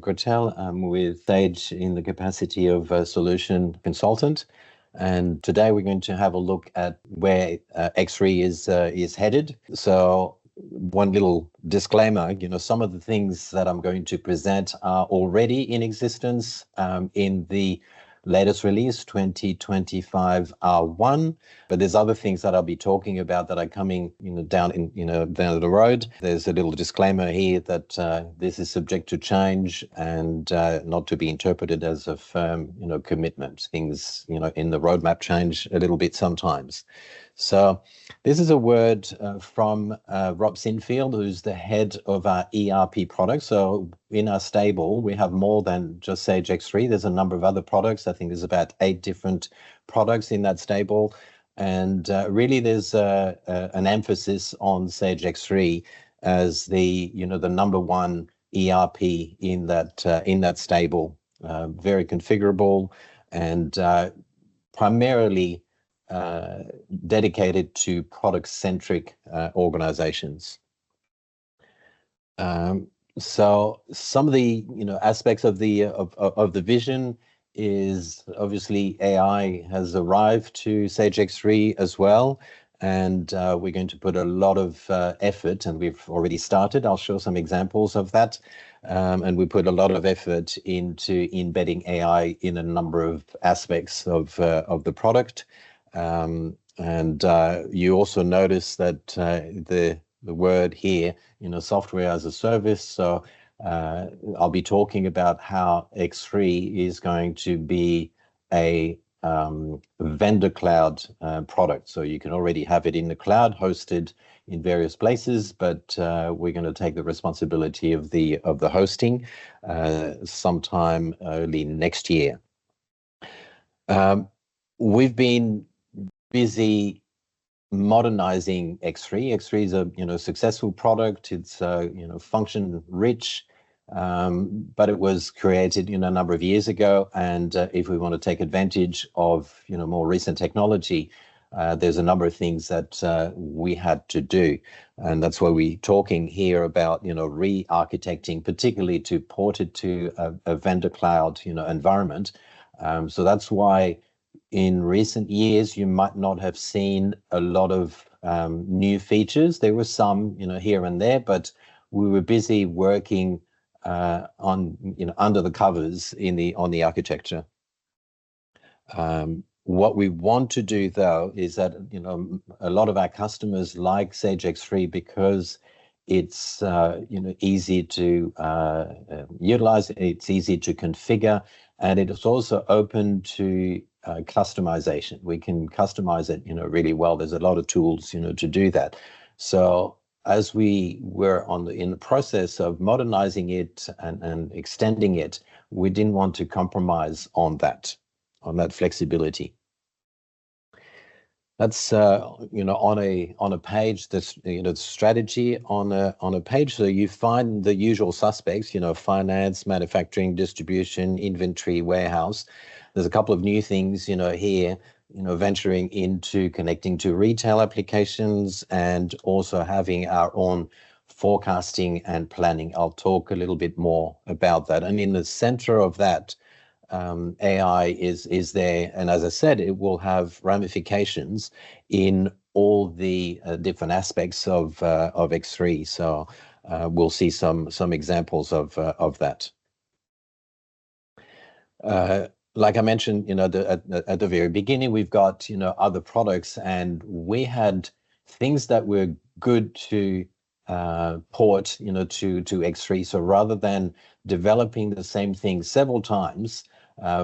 Philippe Gratelle. I'm with Sage in the capacity of a solution consultant. And today we're going to have a look at where X3 is headed. So one little disclaimer, some of the things that I'm going to present are already in existence in the latest release, 2025 R1, but there's other things that I'll be talking about that are coming, down the road. There's a little disclaimer here that this is subject to change and not to be interpreted as a firm, commitment. Things, in the roadmap change a little bit sometimes. So this is a word from Rob Sinfield, who's the head of our ERP product. So in our stable, we have more than just Sage X3. There's a number of other products. I think there's about 8 different products in that stable. And really there's an emphasis on Sage X3 as the number one ERP in that stable. Very configurable and primarily dedicated to product-centric organizations. So some of the aspects of the vision is obviously AI has arrived to Sage X3 as well, and we're going to put a lot of effort, and we've already started. I'll show some examples of that. And we put a lot of effort into embedding AI in a number of aspects of the product. And you also notice that the word here, software as a service. So I'll be talking about how X3 is going to be a vendor cloud product. So you can already have it in the cloud, hosted in various places, but we're going to take the responsibility of the hosting sometime early next year. We've been busy modernizing X3. X3 is a successful product. It's function rich, but it was created a number of years ago. And if we want to take advantage of more recent technology, there's a number of things that we had to do, and that's why we're talking here about re-architecting, particularly to port it to a vendor cloud environment. So that's why in recent years, you might not have seen a lot of new features. There were some, here and there, but we were busy working on, under the covers on the architecture. What we want to do, though, is that, a lot of our customers like Sage X3 because it's, easy to utilize, it's easy to configure, and it is also open to customization. We can customize it, really well. There's a lot of tools, to do that. So as we were in the process of modernizing it and extending it, we didn't want to compromise on that flexibility. That's on a page. That's strategy on a page. So you find the usual suspects. Finance, manufacturing, distribution, inventory, warehouse. There's a couple of new things, here, venturing into connecting to retail applications and also having our own forecasting and planning. I'll talk a little bit more about that. And in the center of that, AI is there. And as I said, it will have ramifications in all the different aspects of X3. So we'll see some examples of that. Like I mentioned, at the very beginning, we've got, other products, and we had things that were good to port, to X3. So rather than developing the same thing several times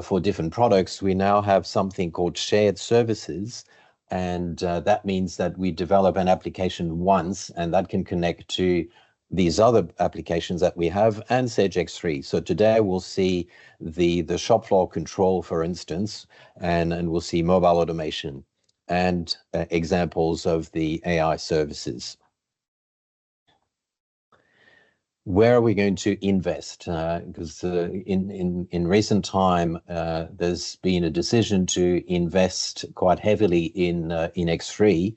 for different products, we now have something called shared services. And that means that we develop an application once, and that can connect to these other applications that we have and Sage X3. So today we'll see the shop floor control, for instance, and we'll see mobile automation and examples of the AI services. Where are we going to invest? Because in recent time, there's been a decision to invest quite heavily in X3.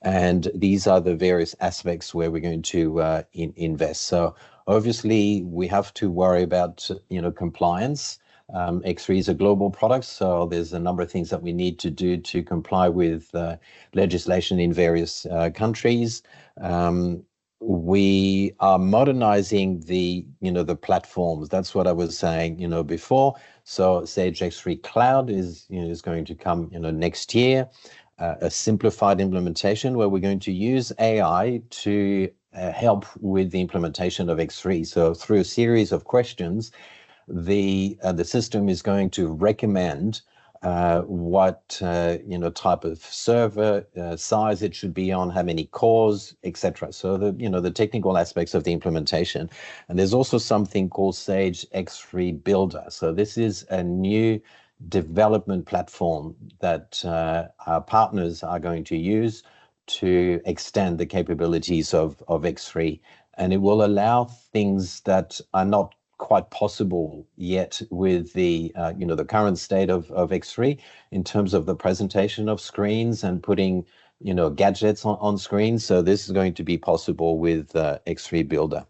And these are the various aspects where we're going to invest. So Obviously, we have to worry about, compliance. X3 is a global product, so there's a number of things that we need to do to comply with legislation in various countries. We are modernizing the platforms. That's what I was saying, before. So Sage X3 Cloud is going to come, next year. A simplified implementation where we're going to use AI to help with the implementation of X3. So through a series of questions, the system is going to recommend what type of server size it should be on, how many cores, etc. So the technical aspects of the implementation. And there's also something called Sage X3 Builder. So this is a new development platform that our partners are going to use to extend the capabilities of X3, and it will allow things that are not quite possible yet with the the current state of X3 in terms of the presentation of screens and putting gadgets on screens. So this is going to be possible with X3 Builder.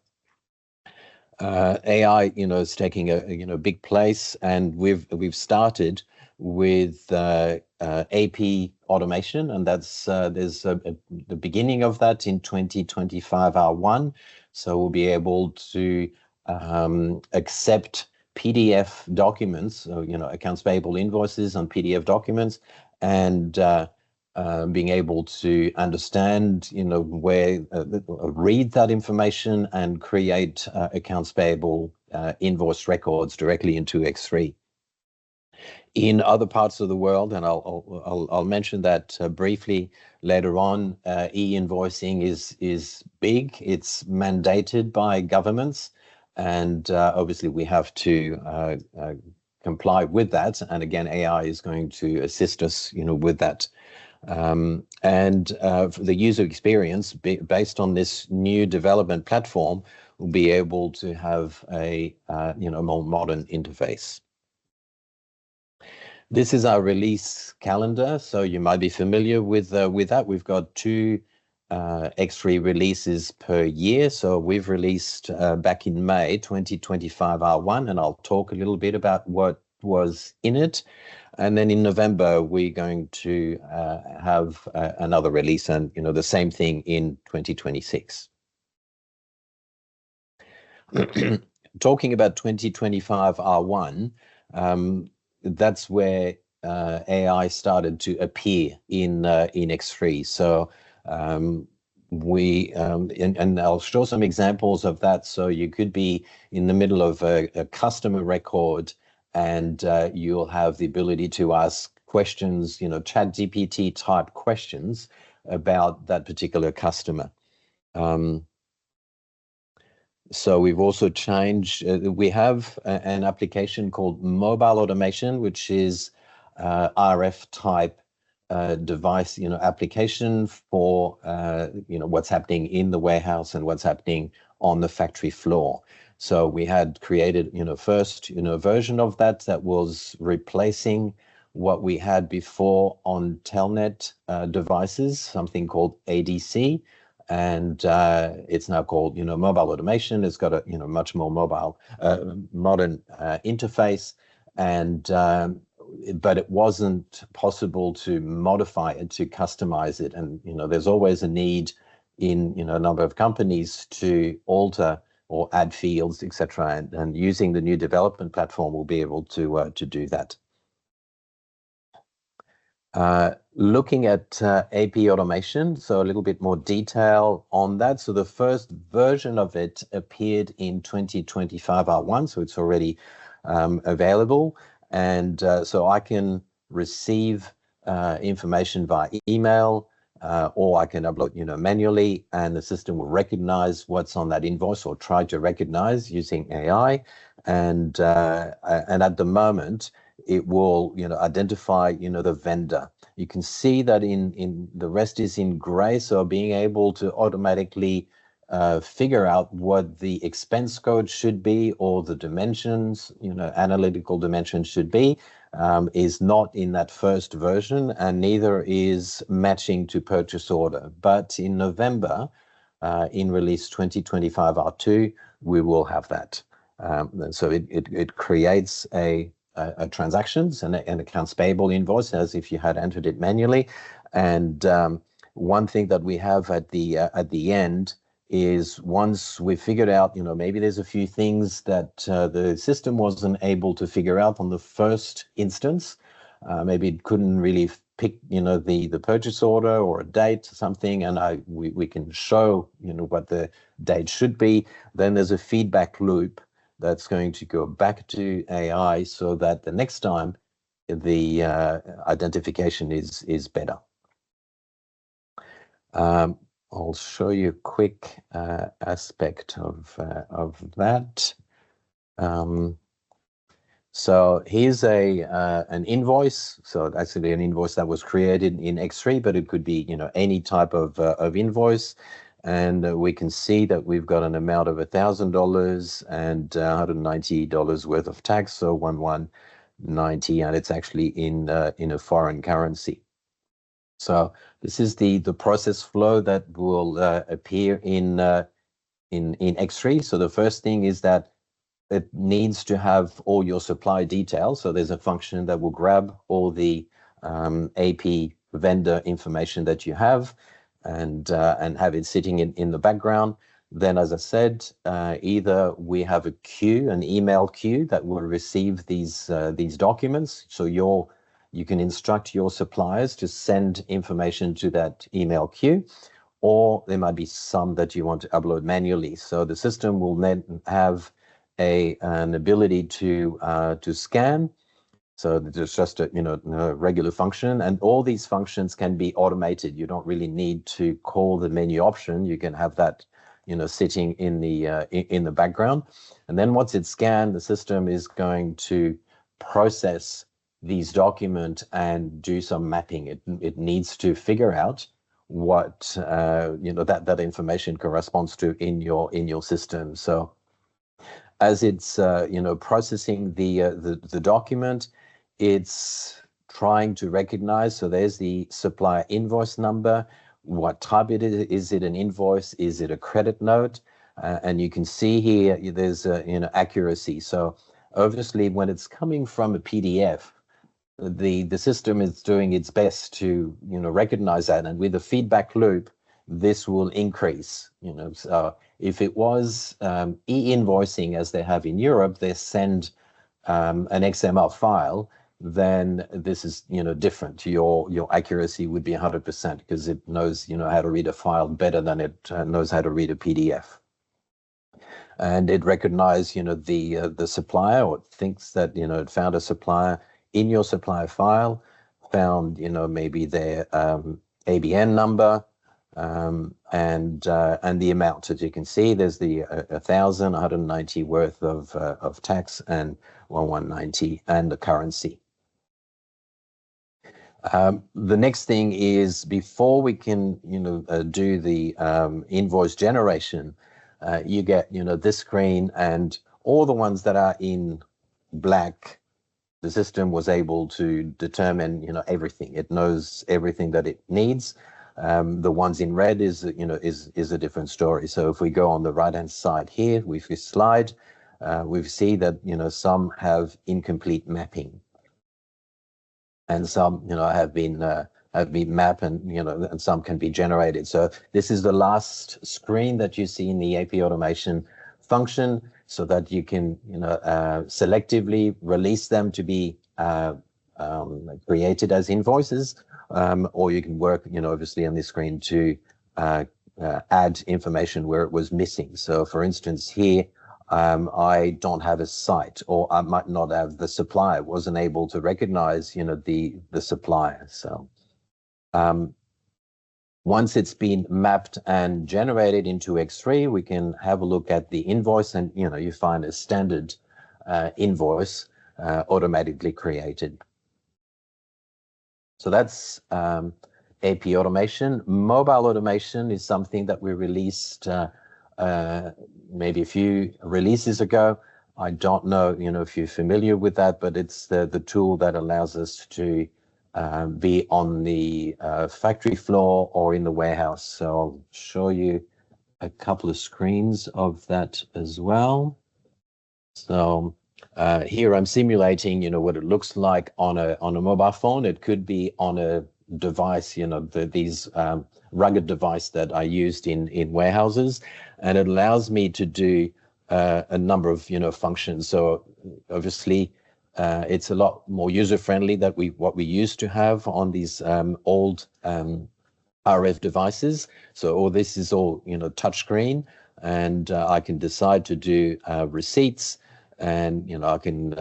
AI, is taking a big place, and we've started with AP automation, and that's there's the beginning of that in 2025 R1. So we'll be able to accept PDF documents, so, accounts payable invoices on PDF documents, and being able to understand, where read that information and create accounts payable invoice records directly into X3. In other parts of the world, and I'll mention that briefly later on, e-invoicing is big. It's mandated by governments, and obviously we have to comply with that. And again, AI is going to assist us, with that. And for the user experience, based on this new development platform, we'll be able to have a more modern interface. This is our release calendar, so you might be familiar with that. We've got 2 X3 releases per year. So we've released back in May 2025 R1, and I'll talk a little bit about what was in it. And then in November, we're going to have another release, and the same thing in 2026. Talking about 2025 R1, that's where AI started to appear in X3. So and I'll show some examples of that. So you could be in the middle of a customer record, and you'll have the ability to ask questions, ChatGPT type questions about that particular customer. So we've also changed, we have an application called Mobile Automation, which is RF type device, application for, what's happening in the warehouse and what's happening on the factory floor. So we had created, first, version of that was replacing what we had before on Telnet devices, something called ADC. And it's now called, Mobile Automation. It's got a, much more mobile, modern interface. And but it wasn't possible to modify it, to customize it. And, there's always a need in, a number of companies to alter or add fields, etc. And using the new development platform, we'll be able to do that. Looking at AP automation, so a little bit more detail on that. So the first version of it appeared in 2025 R1, so it's already available. And so I can receive information via email, or I can upload, manually, and the system will recognize what's on that invoice, or try to recognize using AI. And at the moment, it will, identify, the vendor. You can see that in the rest is in gray. So being able to automatically figure out what the expense code should be, or the dimensions, analytical dimensions should be, is not in that first version, and neither is matching to purchase order. But in November, in release 2025 R2, we will have that. So it creates a transactions and an accounts payable invoice as if you had entered it manually. And one thing that we have at the end is once we figured out, maybe there's a few things that the system wasn't able to figure out on the first instance. Maybe it couldn't really pick, the purchase order or a date or something, and we can show, what the date should be. Then there's a feedback loop that's going to go back to AI so that the next time the identification is better. I'll show you a quick aspect of that. So here's an invoice. So actually an invoice that was created in X3, but it could be any type of invoice. And we can see that we've got an amount of $1,000 and $190 worth of tax, so 1190, and it's actually in a foreign currency. So this is the process flow that will appear in X3. So the first thing is that it needs to have all your supply details. So there's a function that will grab all the AP vendor information that you have and have it sitting in the background. Then, as I said, either we have a queue, an email queue that will receive these documents. So you can instruct your suppliers to send information to that email queue, or there might be some that you want to upload manually. So the system will then have an ability to scan. So there's just a regular function, and all these functions can be automated. You don't really need to call the menu option. You can have that sitting in the background. And then once it's scanned, the system is going to process these documents and do some mapping. It needs to figure out what that information corresponds to in your system. So as it's processing the document, it's trying to recognize. So there's the supplier invoice number. What type it is? Is it an invoice? Is it a credit note? And you can see here there's accuracy. So obviously, when it's coming from a PDF, the system is doing its best to recognize that, and with the feedback loop, this will increase. So if it was e-invoicing as they have in Europe, they send an XML file, then this is different. Your accuracy would be 100% because it knows how to read a file better than it knows how to read a PDF. And it recognized the supplier, or it thinks that it found a supplier in your supplier file, found maybe their ABN number, and the amount. As you can see, there's the 1,190 worth of tax and 1190 and the currency. The next thing is, before we can do the invoice generation, you get this screen, and all the ones that are in black, the system was able to determine everything. It knows everything that it needs. The ones in red is a different story. So if we go on the right hand side here with this slide, we see that some have incomplete mapping, and some have been mapped, and some can be generated. So this is the last screen that you see in the AP automation function, so that you can selectively release them to be created as invoices, or you can work obviously on this screen to add information where it was missing. So for instance here, I don't have a site, or I might not have the supplier, wasn't able to recognize the supplier. So once it's been mapped and generated into X3, we can have a look at the invoice, and you find a standard invoice automatically created. So that's AP automation. Mobile automation is something that we released maybe a few releases ago. I don't know if you're familiar with that, but it's the tool that allows us to be on the factory floor or in the warehouse. So I'll show you a couple of screens of that as well. So here I'm simulating, what it looks like on a mobile phone. It could be on a device, these rugged device that I used in warehouses, and it allows me to do a number of functions. So obviously, it's a lot more user friendly than what we used to have on these old RF devices. So all this is all touchscreen, and I can decide to do receipts, and I can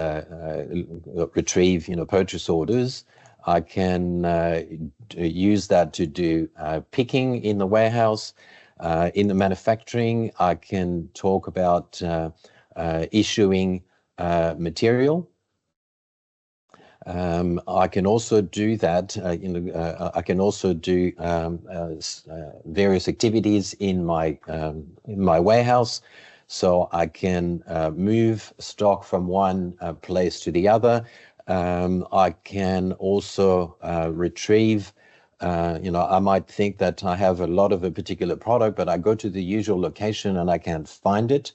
retrieve purchase orders. I can use that to do picking in the warehouse. In the manufacturing, I can talk about issuing material. I can also do that. I can also do various activities in my warehouse. So I can move stock from one place to the other. I can also retrieve. I might think that I have a lot of a particular product, but I go to the usual location and I can't find it.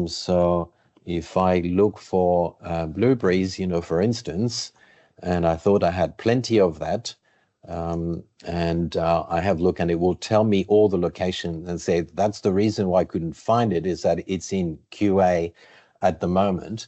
So if I look for blueberries, for instance, and I thought I had plenty of that, and I have a look, and it will tell me all the locations and say that's the reason why I couldn't find it, is that it's in QA at the moment.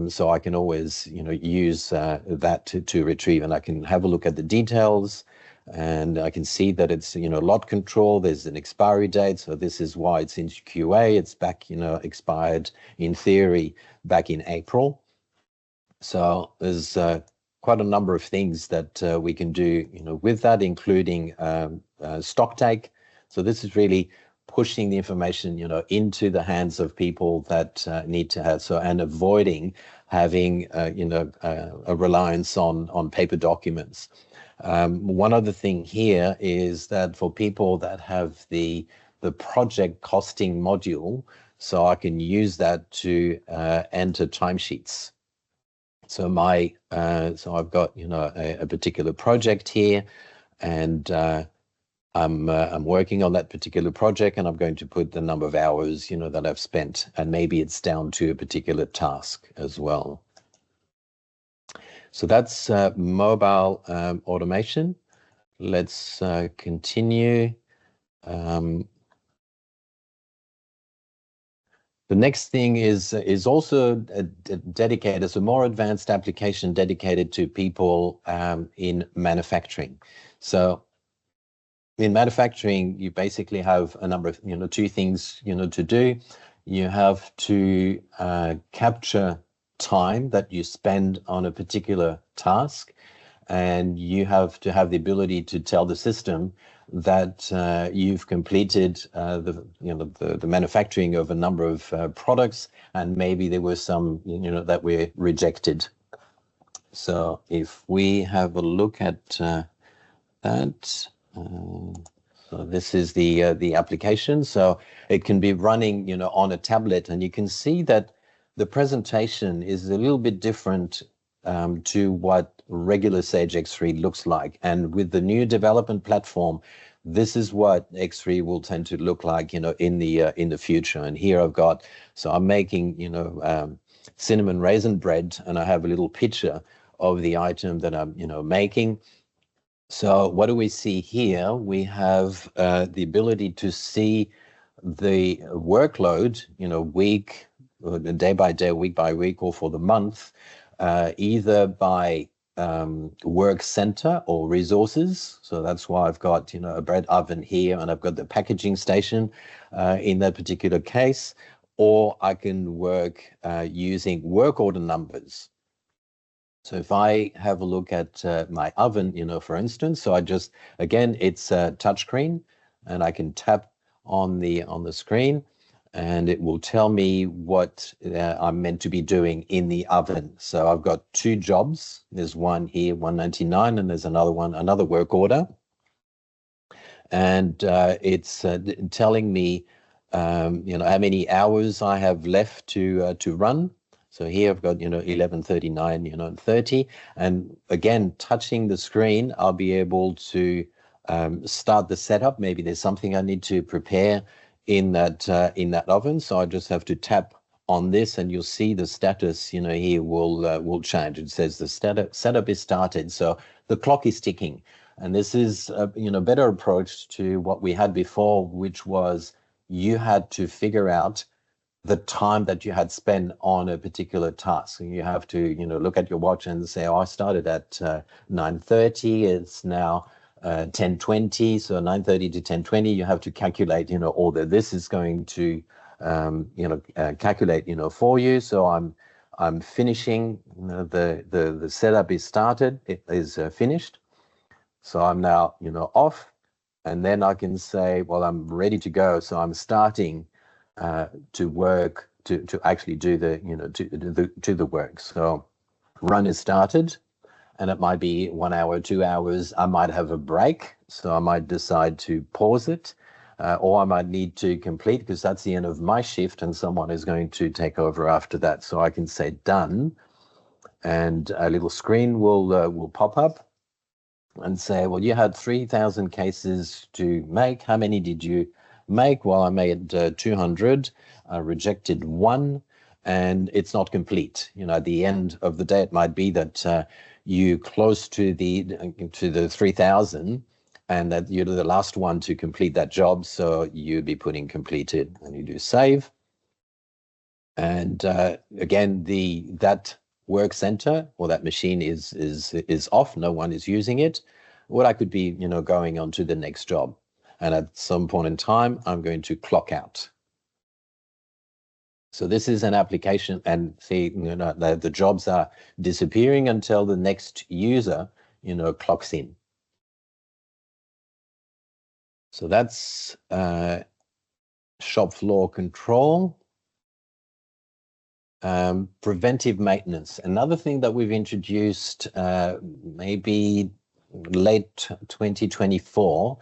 So I can always, use that to retrieve, and I can have a look at the details, and I can see that it's, lot control. There's an expiry date, so this is why it's in QA. It's back, expired in theory back in April. So there's quite a number of things that we can do, with that, including stock take. So this is really pushing the information, into the hands of people that need to have, and avoiding having, a reliance on paper documents. One other thing here is that for people that have the project costing module, so I can use that to enter timesheets. So so I've got, a particular project here, and I'm working on that particular project, and I'm going to put the number of hours, that I've spent, and maybe it's down to a particular task as well. So that's mobile automation. Let's continue. The next thing is also dedicated, it's a more advanced application dedicated to people in manufacturing. So in manufacturing, you basically have a number of, two things, to do. You have to capture time that you spend on a particular task, and you have to have the ability to tell the system that you've completed the manufacturing of a number of products, and maybe there were some that were rejected. So if we have a look at that. So this is the application. So it can be running, on a tablet, and you can see that the presentation is a little bit different to what regular Sage X3 looks like. And with the new development platform, this is what X3 will tend to look like, in the future. And here I've got, so I'm making, cinnamon raisin bread, and I have a little picture of the item that I'm, making. So what do we see here? We have the ability to see the workload, week, day by day, week by week, or for the month, either by work center or resources. So that's why I've got, a bread oven here, and I've got the packaging station in that particular case, or I can work using work order numbers. So if I have a look at my oven, for instance, so I just, again, it's a touchscreen, and I can tap on the screen, and it will tell me what I'm meant to be doing in the oven. So I've got two jobs. There's one here, 199, and there's another one, another work order. And it's telling me, how many hours I have left to run. So here I've got, 11:39, 30. And again, touching the screen, I'll be able to start the setup. Maybe there's something I need to prepare in that oven. So I just have to tap on this, and you'll see the status, you know, here will change. It says the setup is started, so the clock is ticking. And this is a, you know, better approach to what we had before, which was you had to figure out the time that you had spent on a particular task. And you have to, you know, look at your watch and say, oh, I started at 9:30. It's now 10:20. So 9:30 to 10:20, you have to calculate, you know, all that this is going to, calculate, you know, for you. So I'm finishing, you know, the setup is started, it is finished. So I'm now, you know, off, and then I can say, well, I'm ready to go. So I'm starting to work, to actually do the, you know, to the work. So run is started, and it might be 1 hour, 2 hours. I might have a break, so I might decide to pause it, or I might need to complete, because that's the end of my shift and someone is going to take over after that. So I can say done, and a little screen will pop up and say, well, you had 3,000 cases to make. How many did you make? Well, I made 200. I rejected 1, and it's not complete. You know, at the end of the day, it might be that you close to the 3,000, and that you're the last one to complete that job. So you'd be putting completed, and you do save. And again, that work center or that machine is off. No one is using it. What I could be, you know, going on to the next job. And at some point in time, I'm going to clock out. So this is an application, and see, you know, the jobs are disappearing until the next user, you know, clocks in. So that's shop floor control. Preventive maintenance. Another thing that we've introduced maybe late 2024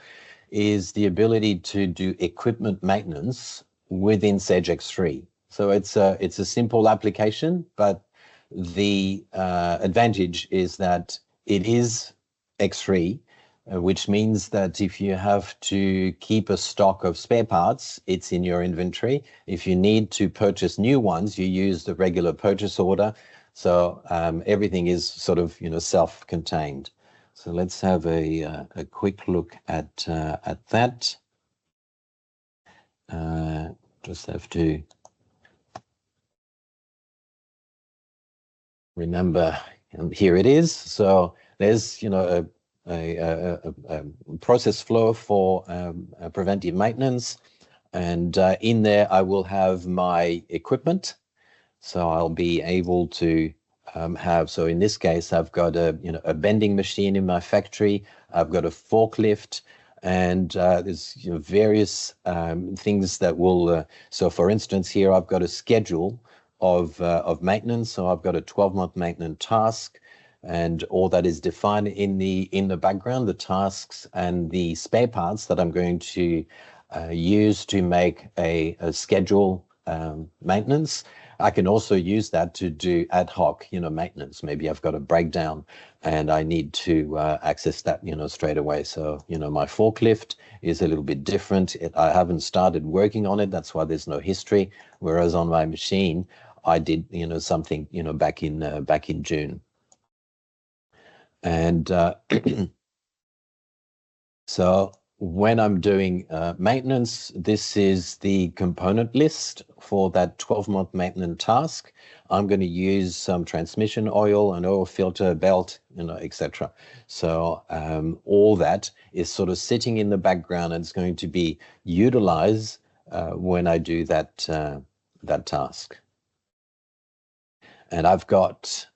is the ability to do equipment maintenance within Sage X3. So it's a simple application, but the advantage is that it is X3, which means that if you have to keep a stock of spare parts, it's in your inventory. If you need to purchase new ones, you use the regular purchase order. So everything is sort of, you know, self-contained. So let's have a quick look at that. Just have to remember, and here it is. So there's, you know, a process flow for preventive maintenance, and in there I will have my equipment. So I'll be able to have, so in this case, I've got a bending machine in my factory. I've got a forklift, and there's, you know, various things that will. So for instance, here I've got a schedule of maintenance. So I've got a 12-month maintenance task, and all that is defined in the background, the tasks and the spare parts that I'm going to use to make a schedule maintenance. I can also use that to do ad hoc, you know, maintenance. Maybe I've got a breakdown and I need to access that, you know, straight away. So, you know, my forklift is a little bit different. I haven't started working on it. That's why there's no history. Whereas on my machine, I did, you know, something, you know, back in June. And so when I'm doing maintenance, this is the component list for that 12-month maintenance task. I'm going to use some transmission oil, an oil filter, belt, you know, etc. So all that is sort of sitting in the background, and it's going to be utilized when I do that task. And I've got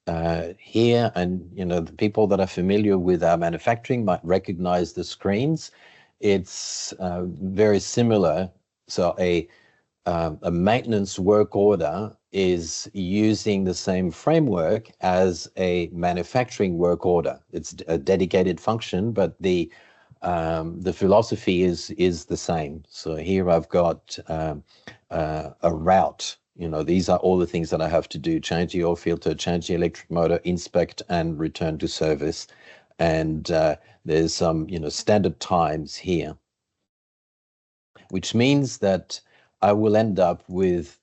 here, and you know, the people that are familiar with our manufacturing might recognize the screens. It's very similar. So a maintenance work order is using the same framework as a manufacturing work order. It's a dedicated function, but the philosophy is the same. So here I've got a route. You know, these are all the things that I have to do: change the oil filter, change the electric motor, inspect, and return to service. And there's some, you know, standard times here. which means that I will end up with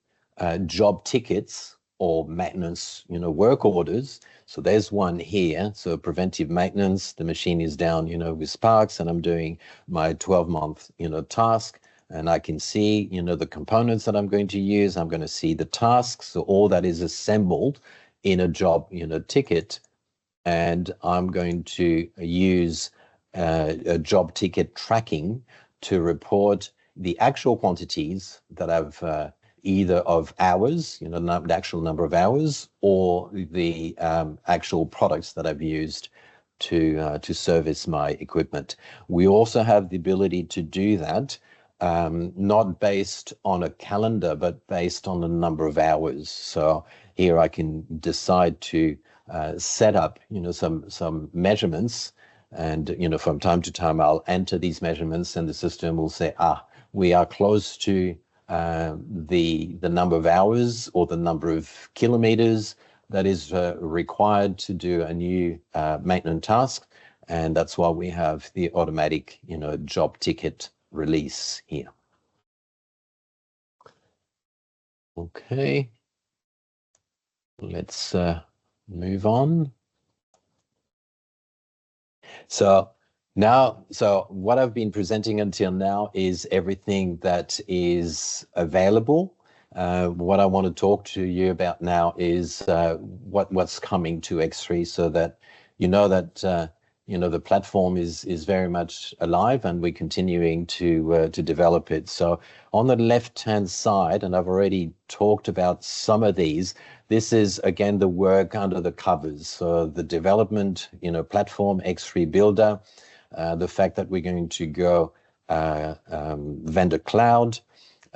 job tickets or maintenance, work orders. So there's one here. So preventive maintenance, the machine is down, with sparks, and I'm doing my 12-month, task. And I can see, the components that I'm going to use. I'm going to see the tasks. So all that is assembled in a job, ticket. And I'm going to use a job ticket tracking to report the actual quantities that I've either of hours, the actual number of hours, or the actual products that I've used to service my equipment. We also have the ability to do that, not based on a calendar, but based on the number of hours. So here I can decide to set up, some measurements, and from time to time I'll enter these measurements, and the system will say, we are close to the number of hours or the number of kilometers that is required to do a new maintenance task, and that's why we have the automatic, job ticket release here. Okay, let's move on. So what I've been presenting until now is everything that is available. What I want to talk to you about now is what's coming to X3, so that the platform is very much alive, and we're continuing to develop it. So on the left-hand side, and I've already talked about some of these, this is, again, the work under the covers. So the development, platform, X3 Builder, the fact that we're going to go vendor cloud.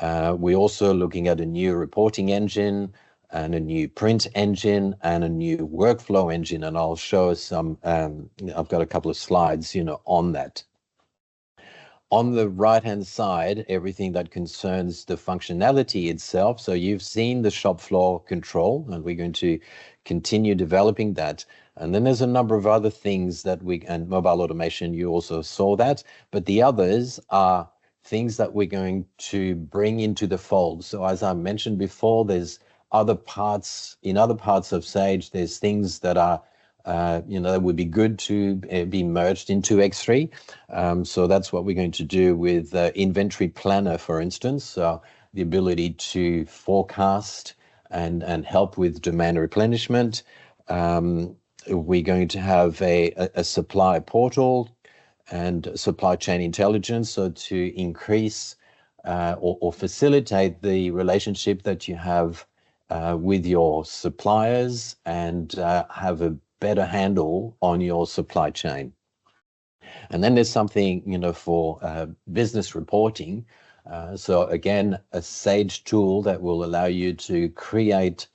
We're also looking at a new reporting engine and a new print engine and a new workflow engine. And I'll show some, I've got a couple of slides, on that. On the right-hand side, everything that concerns the functionality itself. So you've seen the shop floor control, and we're going to continue developing that. And then there's a number of other things that and mobile automation, you also saw that, but the others are things that we're going to bring into the fold. So as I mentioned before, there's other parts of Sage, there's things that are that would be good to be merged into X3. So that's what we're going to do with Inventory Planner, for instance. So the ability to forecast and help with demand replenishment. We're going to have a supply portal and supply chain intelligence, so to increase or facilitate the relationship that you have with your suppliers and have a better handle on your supply chain. And then there's something, for business reporting. So again, a Sage tool that will allow you to create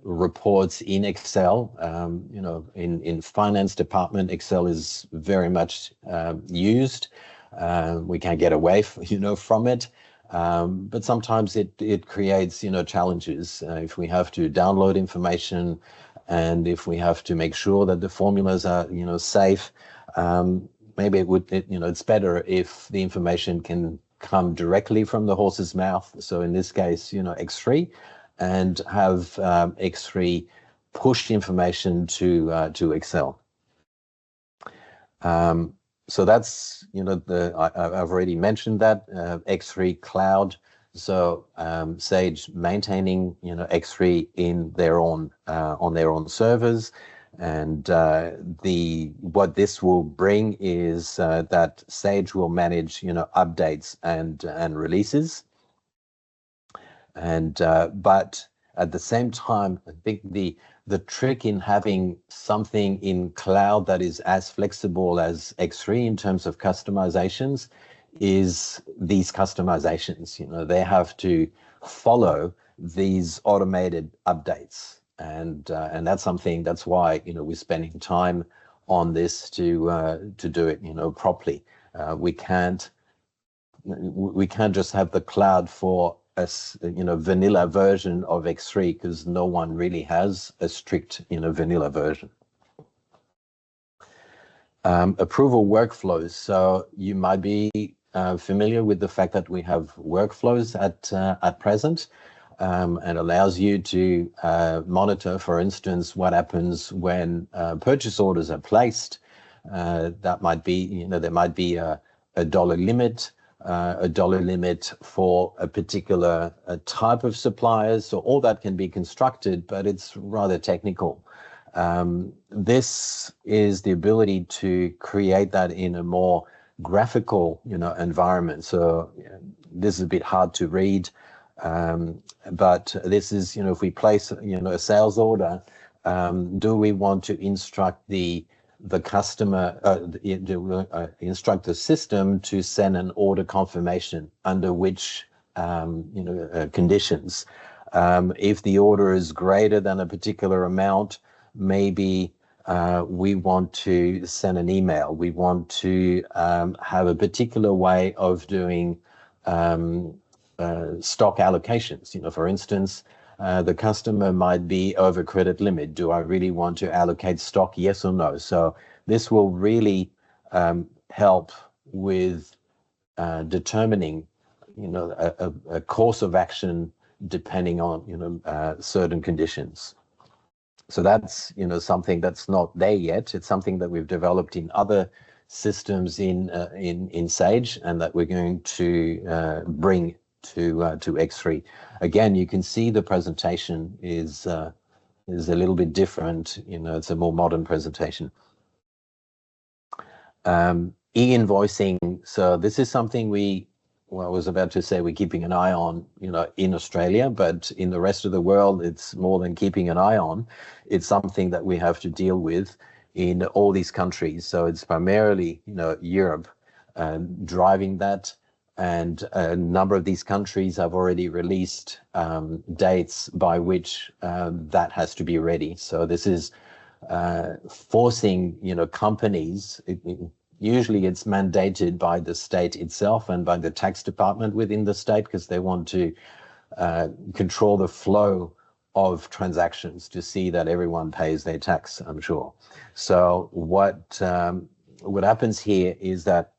reports in Excel. In finance department, Excel is very much used. We can't get away, from it. But sometimes it creates, challenges. If we have to download information, and if we have to make sure that the formulas are, safe, maybe it's better if the information can come directly from the horse's mouth. So in this case, X3, and have X3 push information to Excel. So that's, I've already mentioned that, X3 Cloud. So Sage maintaining, X3 in their own, on their own servers. And what this will bring is that Sage will manage, updates and releases. And but at the same time, I think the trick in having something in cloud that is as flexible as X3 in terms of customizations is these customizations. They have to follow these automated updates, and that's why we're spending time on this to do it properly. We can't just have the cloud for a vanilla version of X3, because no one really has a strict vanilla version. Approval workflows. So you might be familiar with the fact that we have workflows at present, and allows you to monitor, for instance, what happens when purchase orders are placed. That might be, there might be a dollar limit, for a particular type of suppliers. So all that can be constructed, but it's rather technical. This is the ability to create that in a more graphical, environment. So this is a bit hard to read, but this is, if we place, a sales order, do we want to instruct the customer, instruct the system to send an order confirmation under which, conditions? If the order is greater than a particular amount, maybe we want to send an email. We want to have a particular way of doing stock allocations. For instance, the customer might be over credit limit. Do I really want to allocate stock? Yes or no? So this will really help with determining, a course of action depending on, certain conditions. So that's, something that's not there yet. It's something that we've developed in other systems in Sage, and that we're going to bring to X3. Again, you can see the presentation is a little bit different. It's a more modern presentation. E-invoicing. So this is something I was about to say we're keeping an eye on, in Australia, but in the rest of the world, it's more than keeping an eye on. It's something that we have to deal with in all these countries. So it's primarily, Europe driving that. And a number of these countries have already released dates by which that has to be ready. So this is forcing, companies. Usually it's mandated by the state itself and by the tax department within the state, because they want to control the flow of transactions to see that everyone pays their tax, I'm sure. So what happens here is that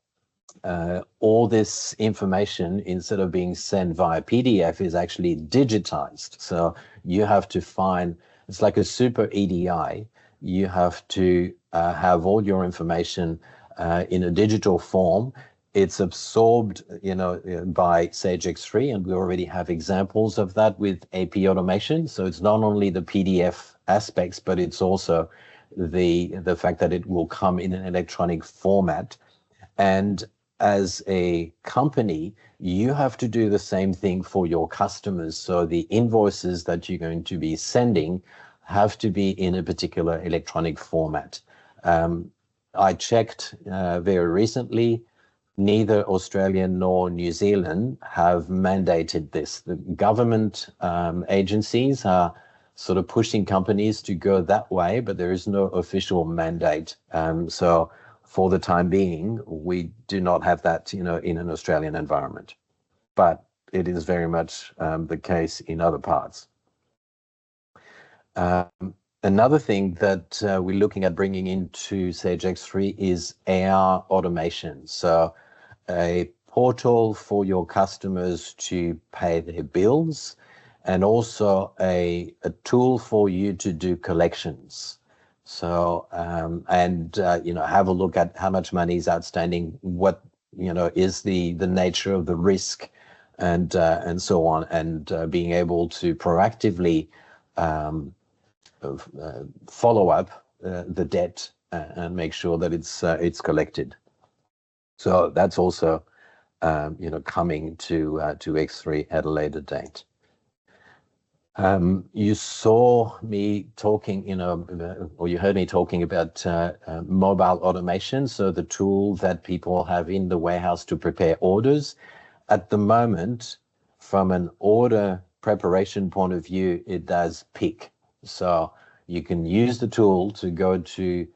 all this information, instead of being sent via PDF, is actually digitized. So you have to find, it's like a super EDI. You have to have all your information in a digital form. It's absorbed, by Sage X3, and we already have examples of that with AP automation. So it's not only the PDF aspects, but it's also the fact that it will come in an electronic format. And as a company, you have to do the same thing for your customers. So the invoices that you're going to be sending have to be in a particular electronic format. I checked very recently, neither Australia nor New Zealand have mandated this. The government agencies are sort of pushing companies to go that way, but there is no official mandate. So for the time being, we do not have that, in an Australian environment, but it is very much the case in other parts. Another thing that we're looking at bringing into Sage X3 is AR automation. So a portal for your customers to pay their bills, and also a tool for you to do collections. So, have a look at how much money is outstanding, what, is the nature of the risk, and so on, and being able to proactively follow up the debt and make sure that it's collected. So that's also, coming to X3 at a later date. You saw me talking, or you heard me talking about mobile automation. So the tool that people have in the warehouse to prepare orders. At the moment, from an order preparation point of view, it does pick. So you can use the tool to go to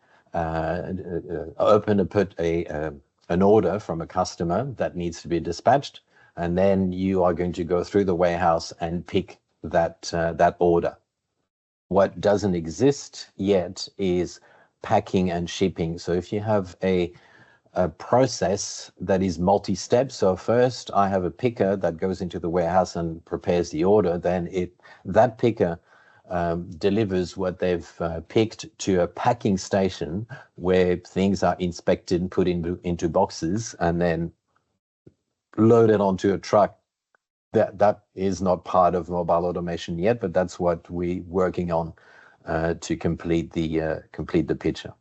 an order from a customer that needs to be dispatched, and then you are going to go through the warehouse and pick that order. What doesn't exist yet is packing and shipping. So if you have a a process that is multi-step. So first I have a picker that goes into the warehouse and prepares the order. Then that picker delivers what they've picked to a packing station where things are inspected and put into boxes and then loaded onto a truck. That is not part of mobile automation yet, but that's what we're working on to complete the picture.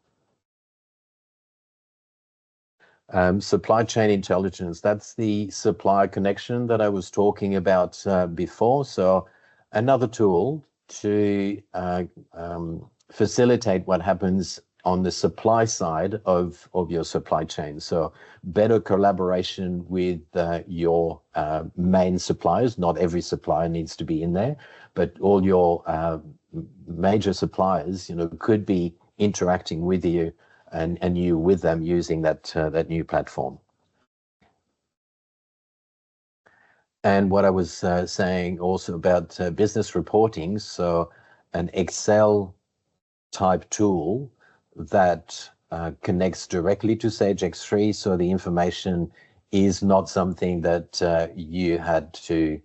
Supply chain intelligence, that's the supplier connection that I was talking about before. So another tool to facilitate what happens on the supply side of your supply chain. So better collaboration with your main suppliers. Not every supplier needs to be in there, but all your major suppliers, could be interacting with you and you with them using that new platform. And what I was saying also about business reporting, so an Excel type tool that connects directly to Sage X3, so the information is not something that you had to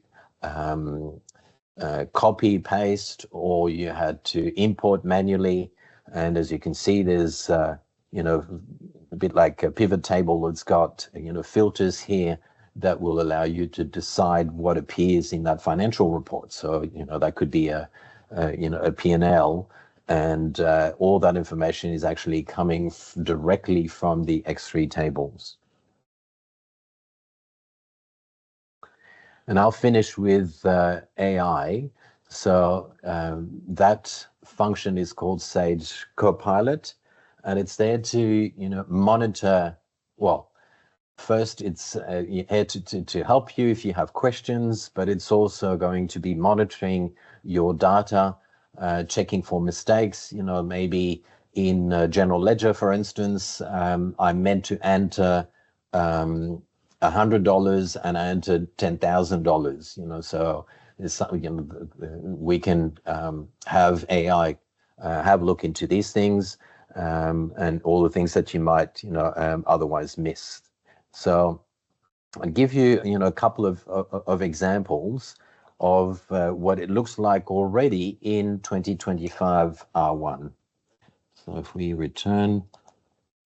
copy paste or you had to import manually. And as you can see, there's a bit like a pivot table that's got filters here that will allow you to decide what appears in that financial report. So that could be a P&L, and all that information is actually coming directly from the X3 tables. And I'll finish with AI. So that function is called Sage Copilot, and it's there to monitor. Well, first it's here to help you if you have questions, but it's also going to be monitoring your data, checking for mistakes. Maybe in general ledger, for instance, I meant to enter $100 and I entered $10,000. So it's something we can have AI have a look into these things and all the things that you might otherwise miss. So I'll give you a couple of examples of what it looks like already in 2025 R1. So if we return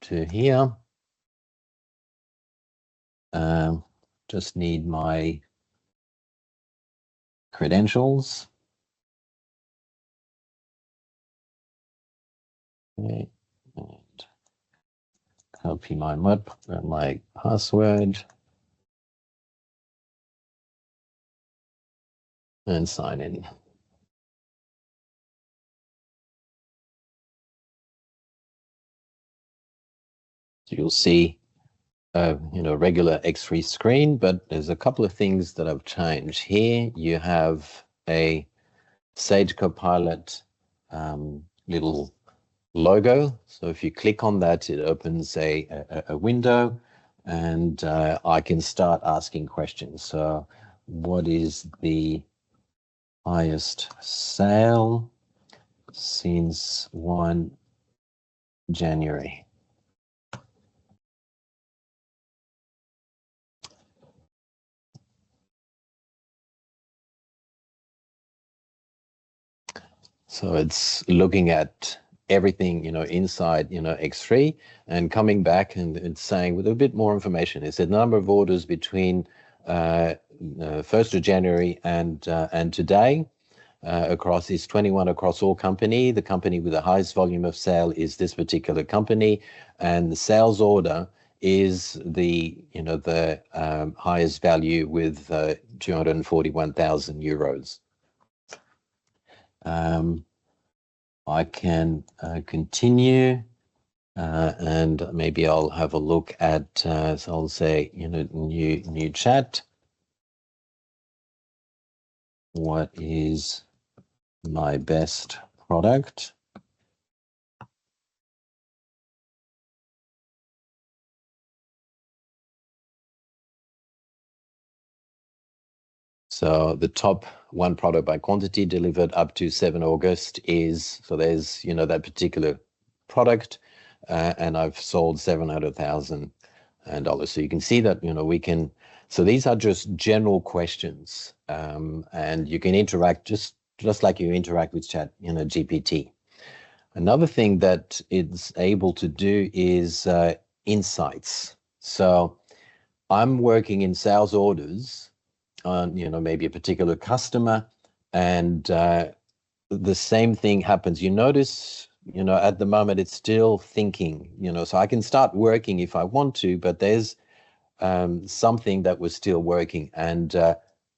to here, just need my credentials. Okay, and copy my password and sign in. So you'll see regular X3 screen, but there's a couple of things that I've changed. Here you have a Sage Copilot little logo. So if you click on that, it opens a window and I can start asking questions. So what is the highest sale since 1 January? So it's looking at everything, inside, X3 and coming back and it's saying with a bit more information. It's a number of orders between 1st of January and today. Across is 21 across all company. The company with the highest volume of sale is this particular company, and the sales order is the highest value with 241,000 euros. I can continue and maybe I'll have a look at, so I'll say, new chat. What is my best product? So the top one product by quantity delivered up to 7 August is, so there's, that particular product, and I've sold 700,000. and dollars. So you can see that, we can, so these are just general questions, and you can interact just like you interact with chat, GPT. Another thing that it's able to do is insights. So I'm working in sales orders on, maybe a particular customer, and the same thing happens. You notice, at the moment it's still thinking, so I can start working if I want to, but there's something that was still working, and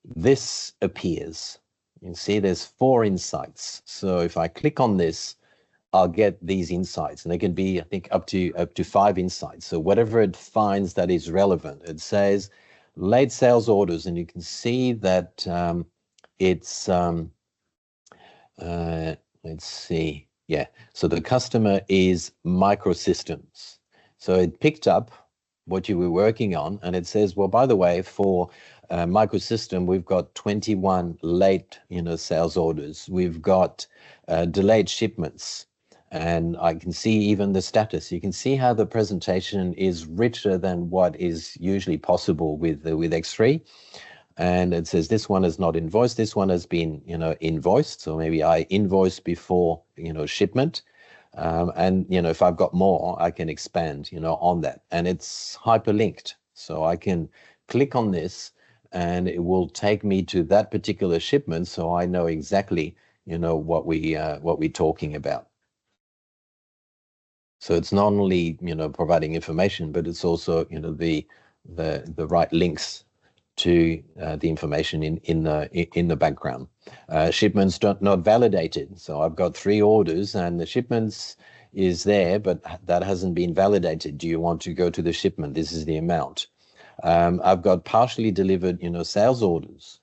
this appears. You can see there's 4 insights. So if I click on this, I'll get these insights, and they can be, I think, up to 5 insights. So whatever it finds that is relevant, it says late sales orders, and you can see that it's let's see, yeah. So the customer is microsystems. So it picked up what you were working on, and it says, well, by the way, for microsystem, we've got 21 late, sales orders. We've got delayed shipments. And I can see even the status. You can see how the presentation is richer than what is usually possible with X3. And it says this one is not invoiced. This one has been, invoiced. So maybe I invoiced before, shipment. And, if I've got more, I can expand, on that. And it's hyperlinked. So I can click on this and it will take me to that particular shipment. So I know exactly, what we're talking about. So it's not only, providing information, but it's also, the right links to the information in the background. Shipments not validated. So I've got 3 orders and the shipments is there, but that hasn't been validated. Do you want to go to the shipment? This is the amount. I've got partially delivered, sales orders.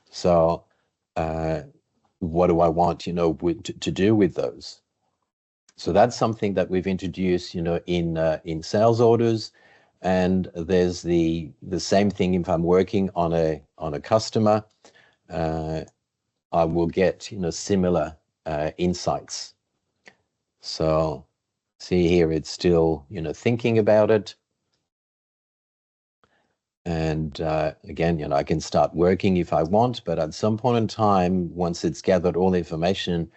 So what do I want, to do with those? So that's something that we've introduced, in sales orders. And there's the same thing if I'm working on a customer, I will get, similar insights. So see here, it's still, thinking about it. And again, I can start working if I want, but at some point in time, once it's gathered all the information,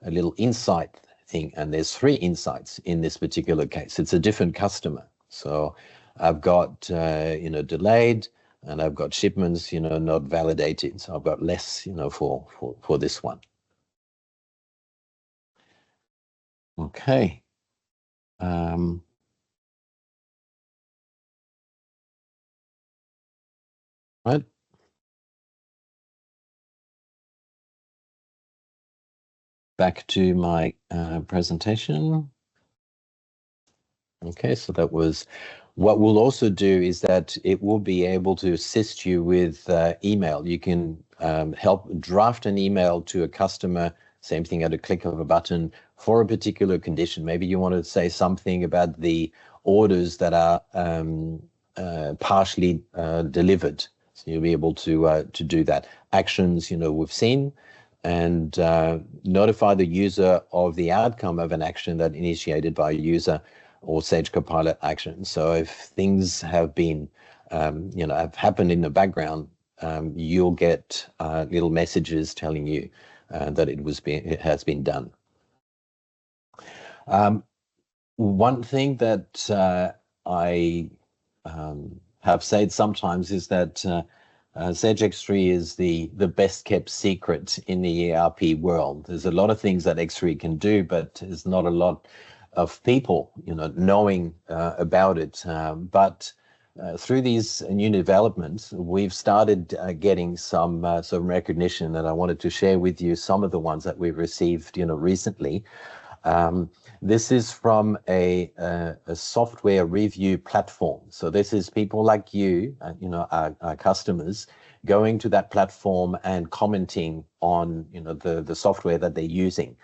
a little insight thing, and there's 3 insights in this particular case. It's a different customer. So I've got, delayed, and I've got shipments, not validated. So I've got less, for this one. Okay. Right. Back to my presentation. Okay, so that was, what we'll also do is that it will be able to assist you with email. You can help draft an email to a customer, same thing at a click of a button, for a particular condition. Maybe you want to say something about the orders that are partially delivered. So you'll be able to do that. Actions, we've seen, and notify the user of the outcome of an action that initiated by a user or Sage Copilot action. So if things have been, have happened in the background, you'll get little messages telling you that it has been done. One thing that I have said sometimes is that Sage X3 is the best kept secret in the ERP world. There's a lot of things that X3 can do, but there's not a lot of people, knowing about it. But through these new developments, we've started getting some recognition, and I wanted to share with you some of the ones that we've received, recently. This is from a software review platform. So this is people like you, our customers, going to that platform and commenting on, the software that they're using.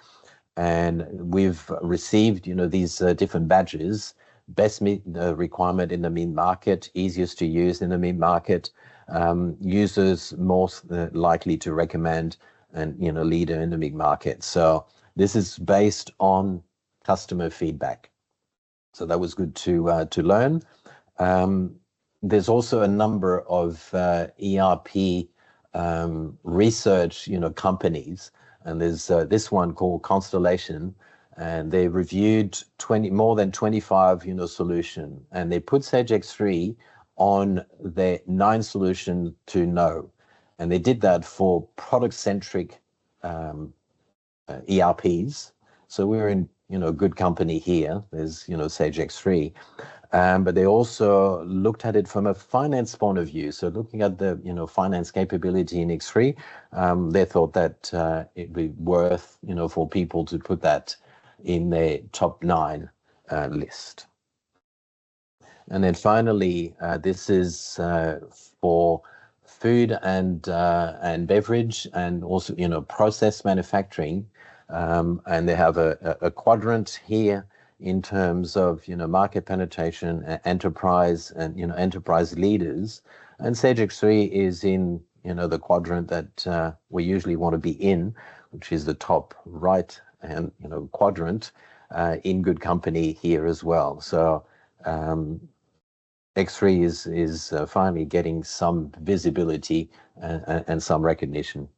And we've received, these different badges: best requirement in the mid-market, easiest to use in the mid-market, users most likely to recommend, and, leader in the mid-market. So this is based on customer feedback. So that was good to learn. There's also a number of ERP research, companies, and there's this one called Constellation, and they reviewed more than 25, solution, and they put Sage X3 on their 9 solution to know, and they did that for product-centric ERPs. So we're in, good company here. There's, Sage X3. But they also looked at it from a finance point of view. So looking at the, finance capability in X3, they thought that it'd be worth, for people to put that in their top 9 list. And then finally, this is for food and beverage, and also, process manufacturing. And they have a quadrant here in terms of, market penetration, enterprise, and, enterprise leaders. And Sage X3 is in, the quadrant that we usually want to be in, which is the top right and, quadrant, in good company here as well. So X3 is finally getting some visibility and some recognition.